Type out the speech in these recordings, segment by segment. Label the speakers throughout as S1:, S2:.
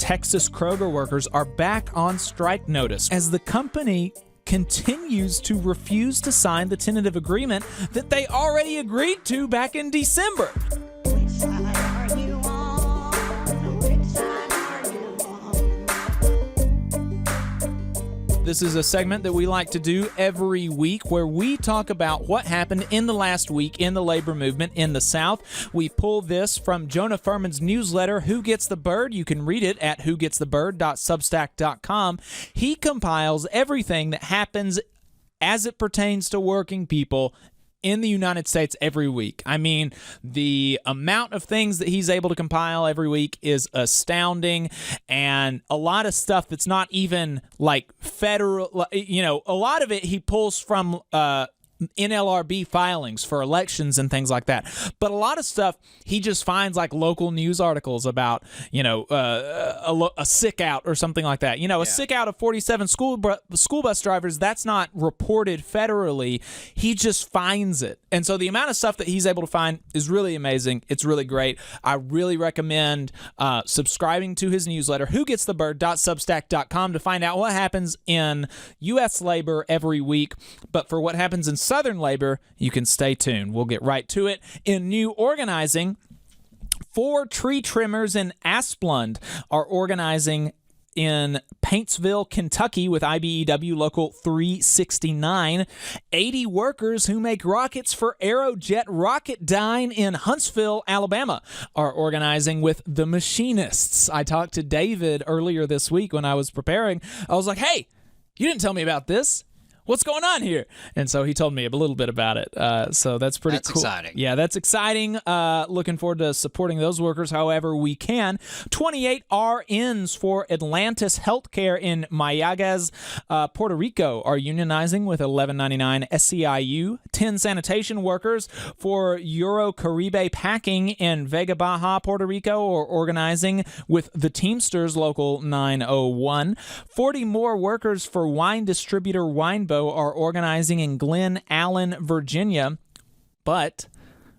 S1: Texas Kroger workers are back on strike notice as the company continues to refuse to sign the tentative agreement that they already agreed to back in December.
S2: Which side are you on? Which side are you on?
S1: This is a segment that we like to do every week where we talk about what happened in the last week in the labor movement in the South. We pull this from Jonah Furman's newsletter, Who Gets the Bird? You can read it at whogetsthebird.substack.com. He compiles everything that happens as it pertains to working people in the United States every week. I mean, the amount of things that he's able to compile every week is astounding, and a lot of stuff that's not even like federal, a lot of it he pulls from NLRB filings for elections and things like that. But a lot of stuff he just finds like local news articles about, a sick out or something like that. A sick out of 47 school bus drivers, that's not reported federally. He just finds it. And so the amount of stuff that he's able to find is really amazing. It's really great. I really recommend subscribing to his newsletter, whogetsthebird.substack.com, to find out what happens in U.S. labor every week. But for what happens in Southern labor, you can stay tuned. We'll get right to it. In new organizing, 4 tree trimmers in Asplund are organizing in Paintsville, Kentucky with IBEW Local 369. 80 workers who make rockets for Aerojet Rocketdyne in Huntsville, Alabama are organizing with the Machinists. I talked to David earlier this week when I was preparing. I was like, hey, you didn't tell me about this. What's going on here? And so he told me a little bit about it. So that's pretty cool. That's exciting. Yeah, that's exciting. Looking forward to supporting those workers however we can. 28 RNs for Atlantis Healthcare in Mayagüez, Puerto Rico are unionizing with $11.99 SEIU. 10 sanitation workers for Euro Caribe Packing in Vega Baja, Puerto Rico are organizing with the Teamsters Local 901. 40 more workers for wine distributor Winebow are organizing in Glen Allen, Virginia, but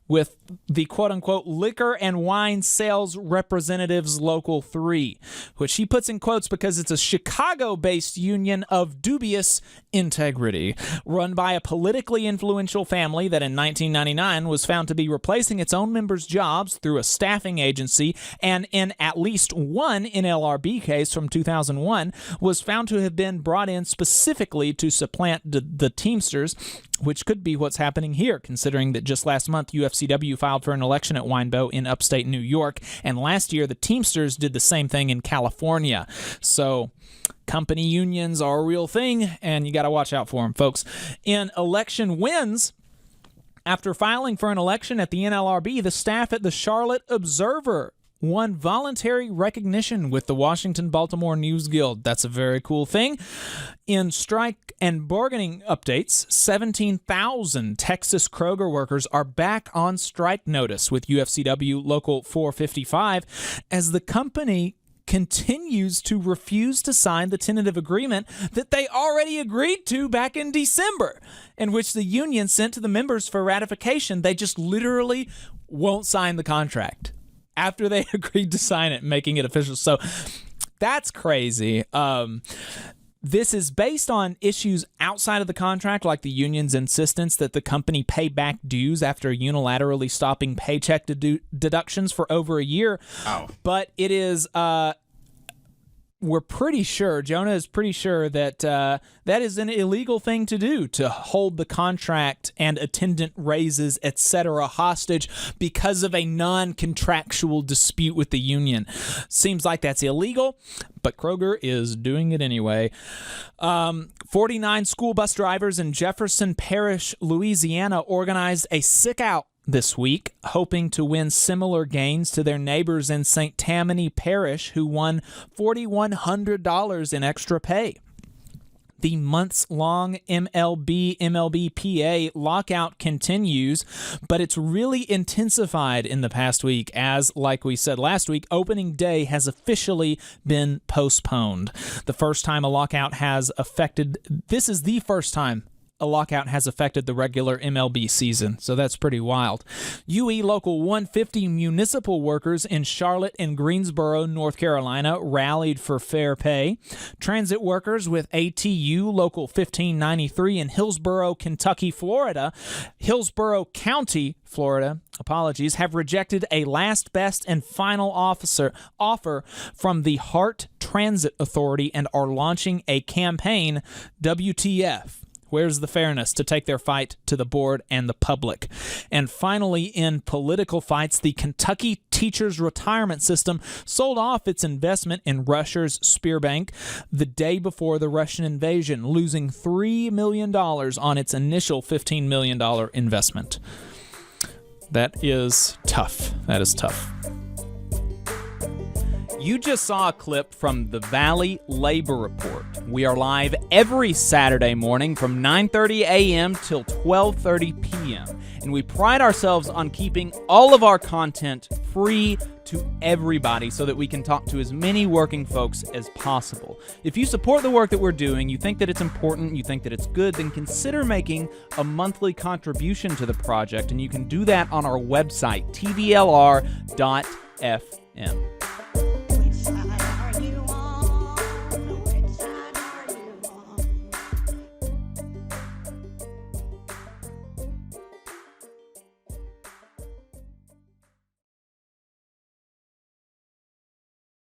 S1: with the quote-unquote Liquor and Wine Sales Representatives Local 3, which he puts in quotes because it's a Chicago-based union of dubious integrity, run by a politically influential family that in 1999 was found to be replacing its own members' jobs through a staffing agency, and in at least one NLRB case from 2001 was found to have been brought in specifically to supplant the Teamsters, which could be what's happening here, considering that just last month UFCW filed for an election at Winebow in upstate New York, and last year the Teamsters did the same thing in California. So company unions are a real thing, and you got to watch out for them, folks. In election wins, after filing for an election at the NLRB, the staff at the Charlotte Observer won voluntary recognition with the Washington Baltimore News Guild. That's a very cool thing. In strike and bargaining updates, 17,000 Texas Kroger workers are back on strike notice with UFCW Local 455 as the company continues to refuse to sign the tentative agreement that they already agreed to back in December, in which the union sent to the members for ratification. They just literally won't sign the contract after they agreed to sign it, making it official. So that's crazy. This is based on issues outside of the contract, like the union's insistence that the company pay back dues after unilaterally stopping paycheck deductions for over a year. Oh. But it is... we're pretty sure, Jonah is pretty sure that that is an illegal thing to do, to hold the contract and attendant raises, etc. hostage because of a non-contractual dispute with the union. Seems like that's illegal, but Kroger is doing it anyway. 49 school bus drivers in Jefferson Parish, Louisiana, organized a sick out this week, hoping to win similar gains to their neighbors in St. Tammany Parish, who won $4,100 in extra pay. The months-long MLB-PA lockout continues, but it's really intensified in the past week as, like we said last week, opening day has officially been postponed. The first time a lockout has affected, this is the first time a lockout has affected the regular MLB season, so that's pretty wild. UE Local 150 municipal workers in Charlotte and Greensboro, North Carolina, rallied for fair pay. Transit workers with ATU Local 1593 in Hillsborough, Kentucky, Florida, Hillsborough County, Florida, have rejected a last best and final offer from the Hart Transit Authority and are launching a campaign, WTF. Where's the fairness, to take their fight to the board and the public. And finally, in political fights, the Kentucky Teachers Retirement System sold off its investment in Russia's Sberbank the day before the Russian invasion, losing $3 million on its initial $15 million investment. That is tough. That is tough. You just saw a clip from the Valley Labor Report. We are live every Saturday morning from 9:30 a.m. till 12:30 p.m. And we pride ourselves on keeping all of our content free to everybody so that we can talk to as many working folks as possible. If you support the work that we're doing, you think that it's important, you think that it's good, then consider making a monthly contribution to the project, and you can do that on our website, tvlr.fm.